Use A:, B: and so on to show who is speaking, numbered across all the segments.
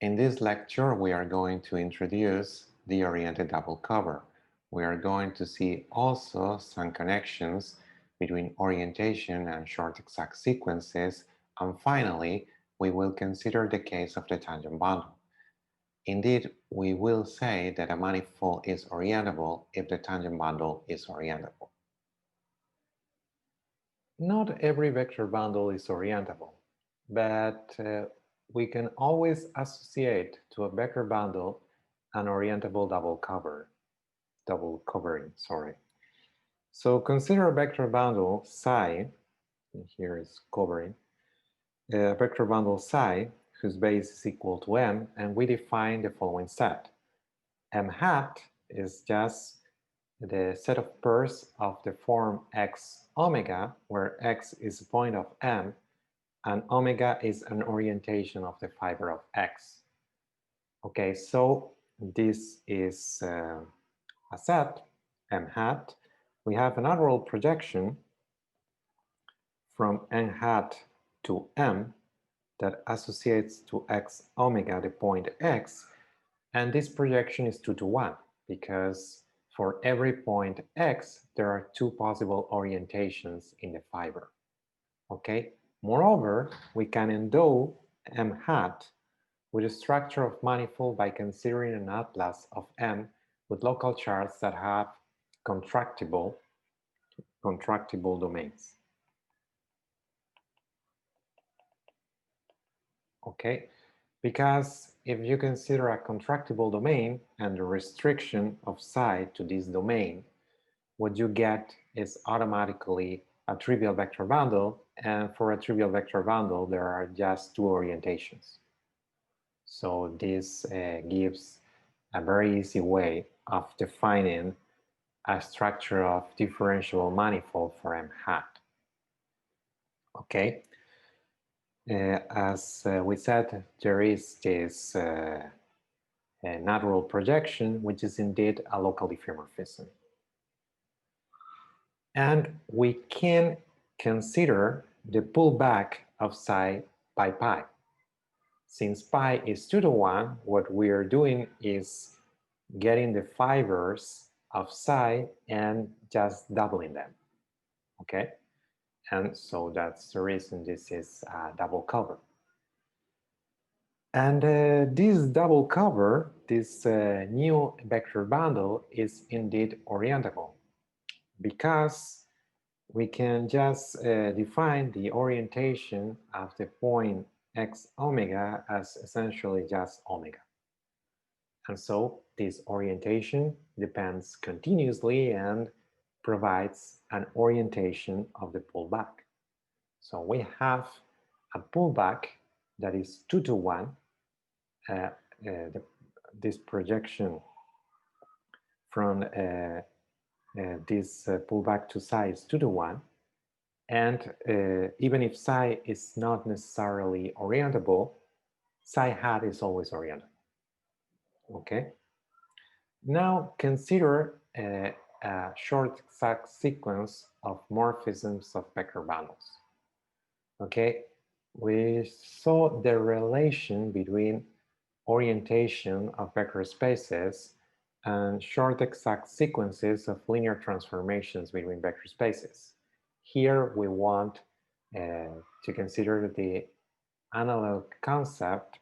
A: In this lecture, we are going to introduce the oriented double cover. We are going to see also some connections between orientation and short exact sequences, and finally, we will consider the case of the tangent bundle. Indeed, we will say that a manifold is orientable if the tangent bundle is orientable. Not every vector bundle is orientable, but we can always associate to a vector bundle an orientable double covering, sorry. So consider a vector bundle psi, here is covering, a vector bundle psi whose base is equal to m, and we define the following set. M hat is just the set of pairs of the form x omega, where x is a point of M, and omega is an orientation of the fiber of x. Okay, so this is a set, M hat. We have a natural projection from n hat to M that associates to x omega the point x, and this projection is 2 to 1 because for every point x, there are two possible orientations in the fiber. Okay. Moreover, we can endow M hat with a structure of manifold by considering an atlas of M with local charts that have contractible domains. Okay. Because if you consider a contractible domain and the restriction of psi to this domain, what you get is automatically a trivial vector bundle, and for a trivial vector bundle, there are just two orientations. So this gives a very easy way of defining a structure of differentiable manifold for M hat. Okay. As we said, there is this natural projection, which is indeed a local diffeomorphism. And we can consider the pullback of psi by pi. Since pi is 2 to 1, what we are doing is getting the fibers of psi and just doubling them. Okay? And so that's the reason this is a double cover. And this double cover, this new vector bundle is indeed orientable because we can just define the orientation of the point x omega as essentially just omega. And so this orientation depends continuously and provides an orientation of the pullback. So we have a pullback that is 2 to 1. This projection from this pullback to psi is 2 to 1. And even if psi is not necessarily orientable, psi hat is always orientable. Okay. Now consider a short exact sequence of morphisms of vector bundles. Okay, we saw the relation between orientation of vector spaces and short exact sequences of linear transformations between vector spaces. Here we want to consider the analog concept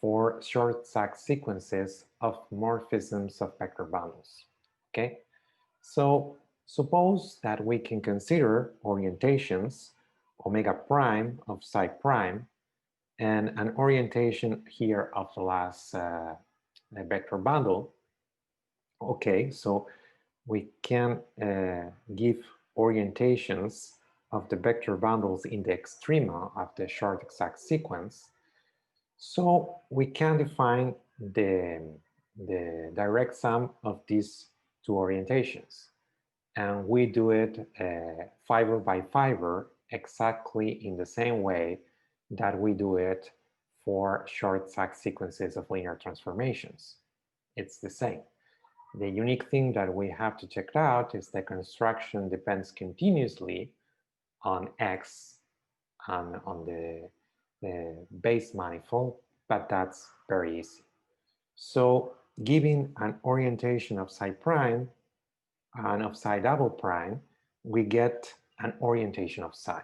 A: for short exact sequences of morphisms of vector bundles. Okay, so suppose that we can consider orientations omega prime of psi prime and an orientation here of the last vector bundle. Okay, so we can give orientations of the vector bundles in the extrema of the short exact sequence. So we can define the direct sum of these two orientations. And we do it fiber by fiber exactly in the same way that we do it for short exact sequences of linear transformations. It's the same. The unique thing that we have to check out is the construction depends continuously on X and on the base manifold, but that's very easy. So giving an orientation of psi prime and of psi double prime, we get an orientation of psi.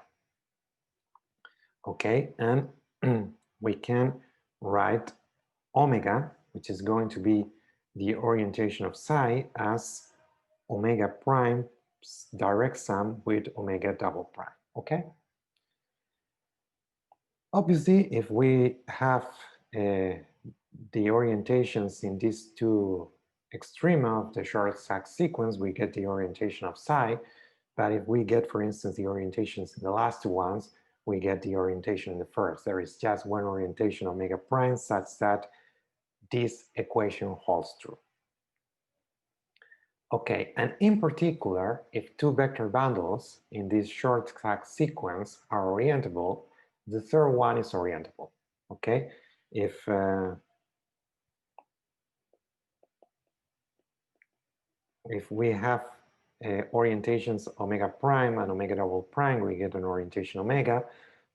A: Okay, and we can write omega, which is going to be the orientation of psi, as omega prime direct sum with omega double prime. Okay. Obviously, if we have the orientations in these two extrema of the short stack sequence, we get the orientation of psi. But if we get, for instance, the orientations in the last two ones, we get the orientation in the first. There is just one orientation omega prime such that this equation holds true. Okay, and in particular, if two vector bundles in this short stack sequence are orientable, the third one is orientable. Okay, if we have orientations omega prime and omega double prime, we get an orientation omega.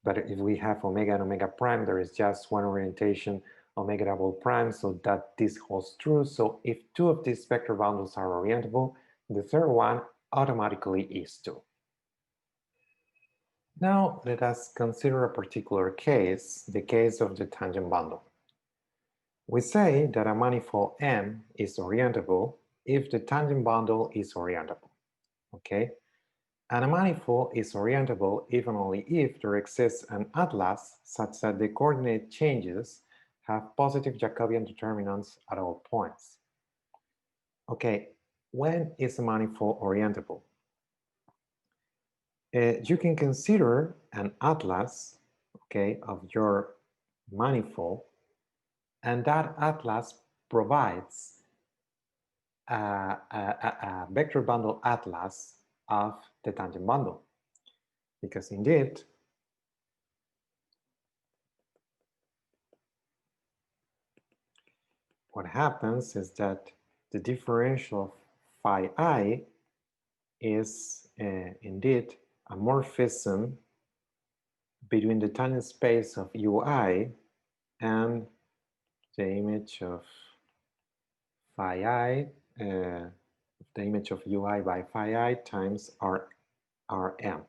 A: But if we have omega and omega prime, there is just one orientation omega double prime, so that this holds true. So if two of these vector bundles are orientable, the third one automatically is too. Now let us consider a particular case, the case of the tangent bundle. We say that a manifold M is orientable if the tangent bundle is orientable, okay? And a manifold is orientable if and only if there exists an atlas such that the coordinate changes have positive Jacobian determinants at all points. Okay, when is a manifold orientable? You can consider an atlas, okay, of your manifold, and that atlas provides a vector bundle atlas of the tangent bundle, because indeed what happens is that the differential of phi I is indeed a morphism between the tangent space of ui and the image of phi I, the image of ui by phi I times rm,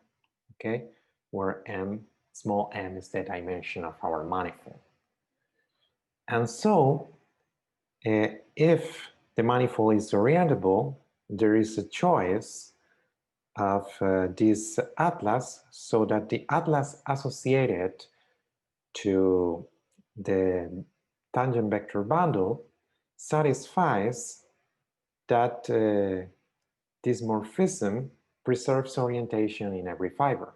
A: okay, where m, small m, is the dimension of our manifold. And so if the manifold is orientable, there is a choice of this atlas, so that the atlas associated to the tangent vector bundle satisfies that this morphism preserves orientation in every fiber.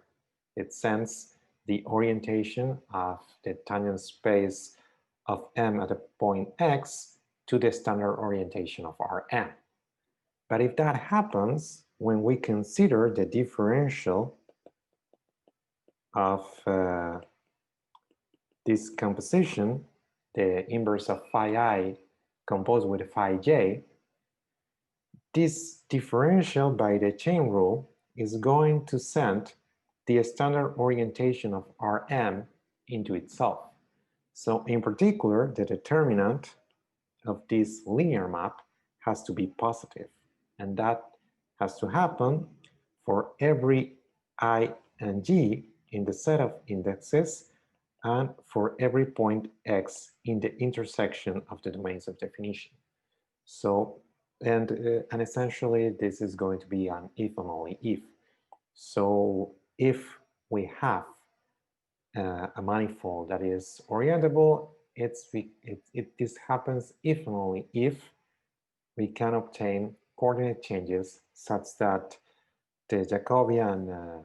A: It sends the orientation of the tangent space of M at a point X to the standard orientation of Rm. But if that happens, when we consider the differential of this composition, the inverse of phi I composed with phi j, this differential by the chain rule is going to send the standard orientation of Rm into itself. So in particular, the determinant of this linear map has to be positive, and that has to happen for every I and j in the set of indexes and for every point x in the intersection of the domains of definition. So, and essentially this is going to be an if and only if. So if we have a manifold that is orientable, this happens if and only if we can obtain coordinate changes such that the Jacobian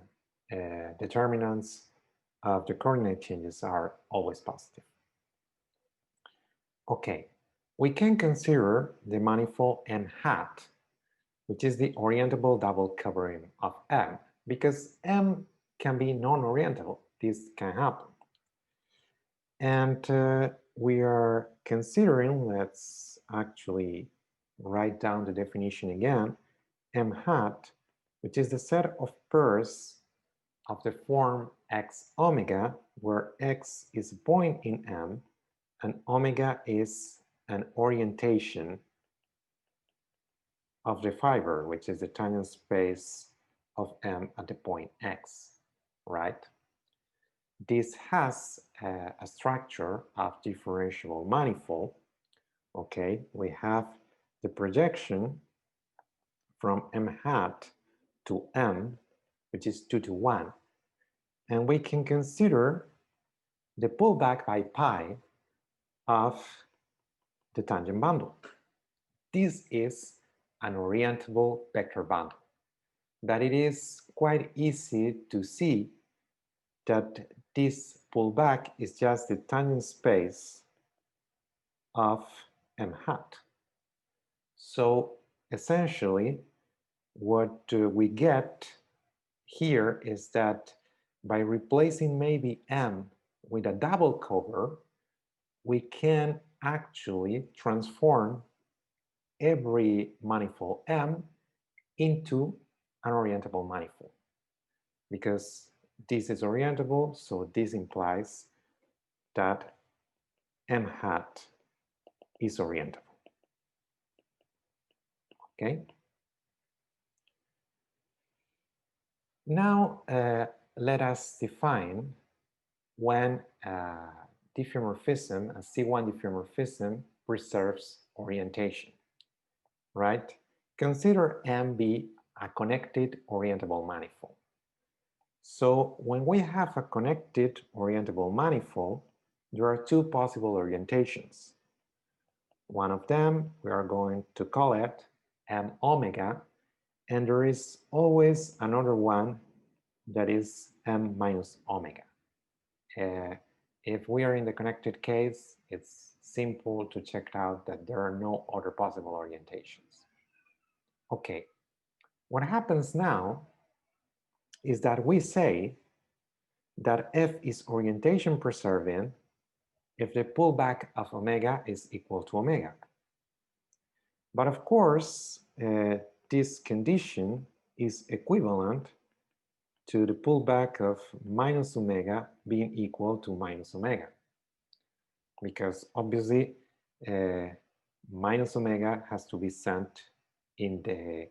A: determinants of the coordinate changes are always positive. Okay, we can consider the manifold M hat, which is the orientable double covering of M, because M can be non-orientable. This can happen. And we are considering, let's actually write down the definition again, M hat, which is the set of pairs of the form x omega, where x is a point in M and omega is an orientation of the fiber, which is the tangent space of M at the point X, right? This has a structure of differentiable manifold. Okay, we have the projection from M hat to M, which is 2 to 1, and we can consider the pullback by pi of the tangent bundle. This is an orientable vector bundle, that it is quite easy to see that this pullback is just the tangent space of M hat. So essentially, what we get here is that by replacing maybe M with a double cover, we can actually transform every manifold M into an orientable manifold, because this is orientable, so this implies that M hat is orientable. Okay? Now let us define when a diffeomorphism, a C1 diffeomorphism, preserves orientation, right? Consider M be a connected orientable manifold. So when we have a connected orientable manifold, there are two possible orientations. One of them, we are going to call it M omega, and there is always another one that is M minus omega. If we are in the connected case, it's simple to check out that there are no other possible orientations. Okay, what happens now is that we say that F is orientation preserving if the pullback of omega is equal to omega. But of course, this condition is equivalent to the pullback of minus omega being equal to minus omega, because obviously minus omega has to be sent in the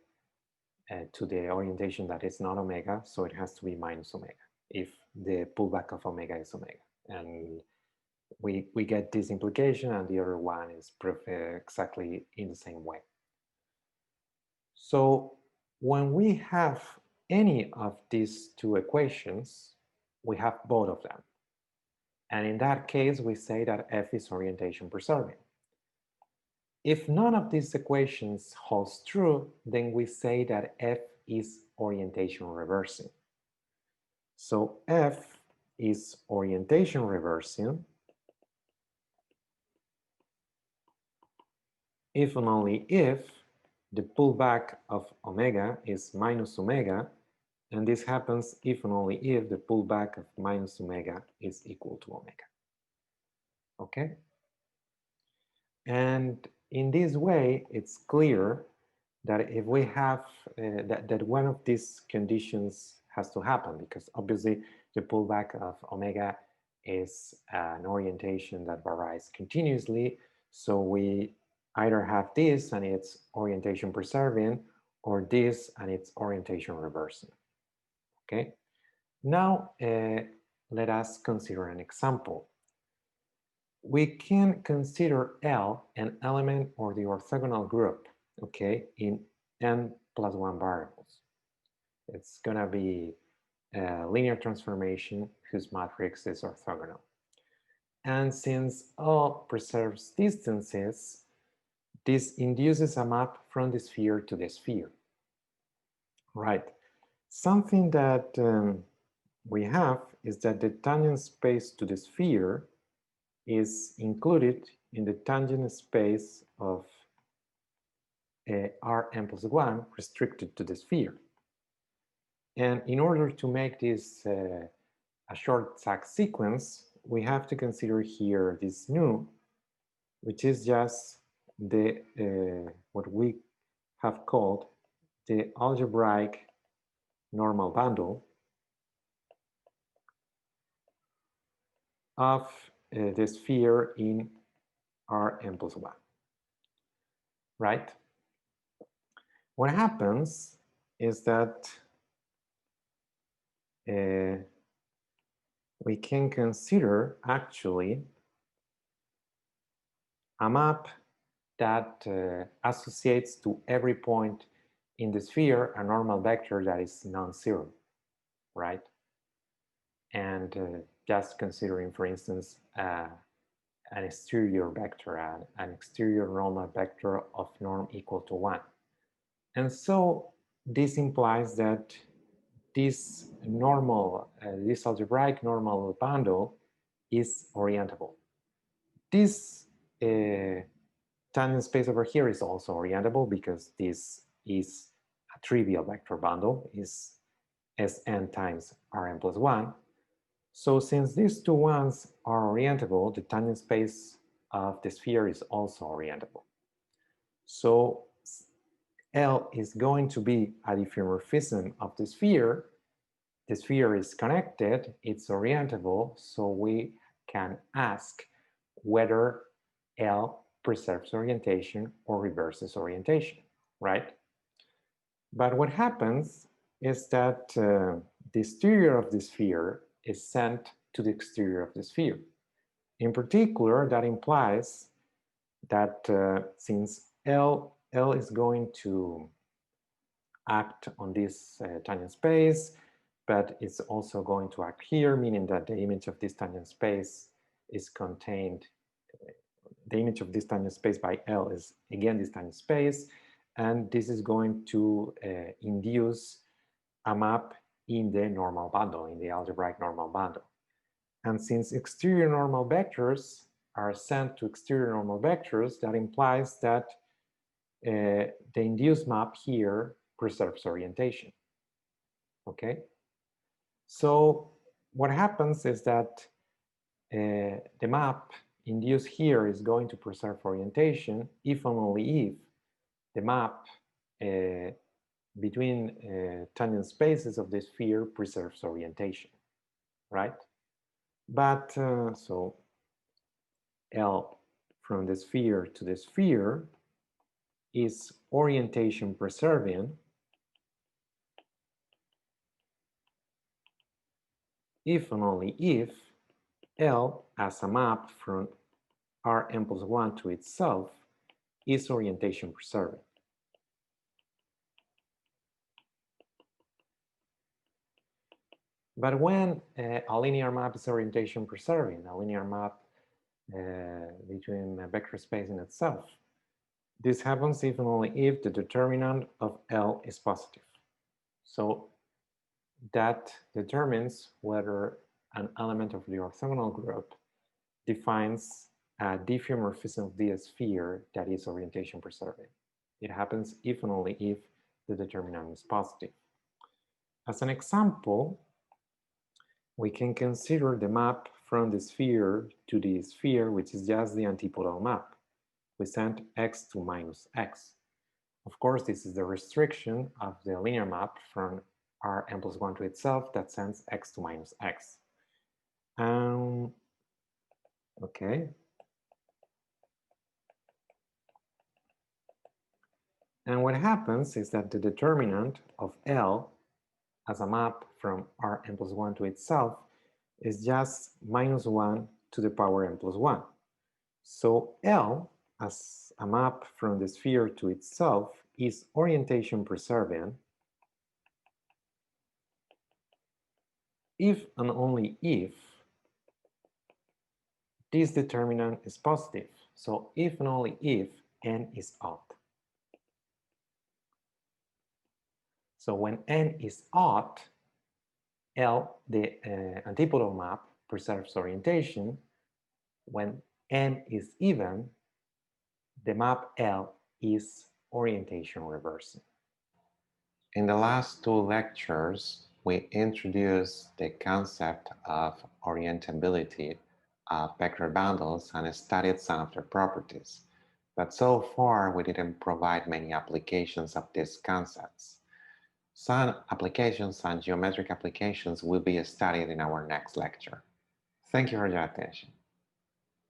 A: to the orientation that is not omega, so it has to be minus omega if the pullback of omega is omega. And we get this implication, and the other one is proved exactly in the same way. So when we have any of these two equations, we have both of them. And in that case, we say that F is orientation preserving. If none of these equations holds true, then we say that F is orientation reversing. So F is orientation reversing if and only if the pullback of omega is minus omega, and this happens if and only if the pullback of minus omega is equal to omega. Okay? And in this way, it's clear that if we have that one of these conditions has to happen, because obviously the pullback of omega is an orientation that varies continuously. So we either have this and it's orientation preserving, or this and it's orientation reversing. Okay. Now let us consider an example. We can consider L an element or the orthogonal group, okay, in n plus 1 variables. It's gonna be a linear transformation whose matrix is orthogonal. And since L preserves distances, this induces a map from the sphere to the sphere. Right. Something that we have is that the tangent space to the sphere is included in the tangent space of Rn plus 1 restricted to the sphere. And in order to make this a short Zag sequence, we have to consider here this nu, which is just the what we have called the algebraic normal bundle of the sphere in Rn plus 1, right? What happens is that we can consider actually a map that associates to every point in the sphere a normal vector that is non-zero, right? And just considering, for instance, an exterior vector, an exterior normal vector of norm equal to 1. And so this implies that this normal, this algebraic normal bundle is orientable. This tangent space over here is also orientable because this is a trivial vector bundle, is Sn times Rn plus 1. So since these two ones are orientable, the tangent space of the sphere is also orientable. So L is going to be a diffeomorphism of the sphere. The sphere is connected, it's orientable, so we can ask whether L preserves orientation or reverses orientation, right? But what happens is that the exterior of the sphere is sent to the exterior of the sphere. In particular, that implies that since L is going to act on this tangent space, but it's also going to act here, meaning that the image of this tangent space is contained, the image of this tangent space by L is again this tangent space, and this is going to induce a map in the normal bundle, in the algebraic normal bundle. And since exterior normal vectors are sent to exterior normal vectors, that implies that the induced map here preserves orientation. Okay? So what happens is that the map induced here is going to preserve orientation if and only if the map between tangent spaces of the sphere preserves orientation, right? But so L from the sphere to the sphere is orientation preserving if and only if L as a map from Rn plus 1 to itself is orientation preserving. But when a linear map is orientation preserving, a linear map between a vector space in itself, this happens if and only if the determinant of L is positive. So that determines whether an element of the orthogonal group defines a diffeomorphism of the sphere that is orientation preserving. It happens if and only if the determinant is positive. As an example, we can consider the map from the sphere to the sphere, which is just the antipodal map. We send x to minus x. Of course, this is the restriction of the linear map from Rn plus 1 to itself that sends x to minus x. Okay. And what happens is that the determinant of L as a map from Rn plus 1 to itself is just minus 1 to the power n plus 1. So L as a map from the sphere to itself is orientation preserving if and only if this determinant is positive. So if and only if n is odd. So when n is odd, L, the antipodal map, preserves orientation. When n is even, the map L is orientation reversing. In the last two lectures, we introduced the concept of orientability of vector bundles and studied some of their properties. But so far, we didn't provide many applications of these concepts. Some applications and geometric applications will be studied in our next lecture. Thank you for your attention.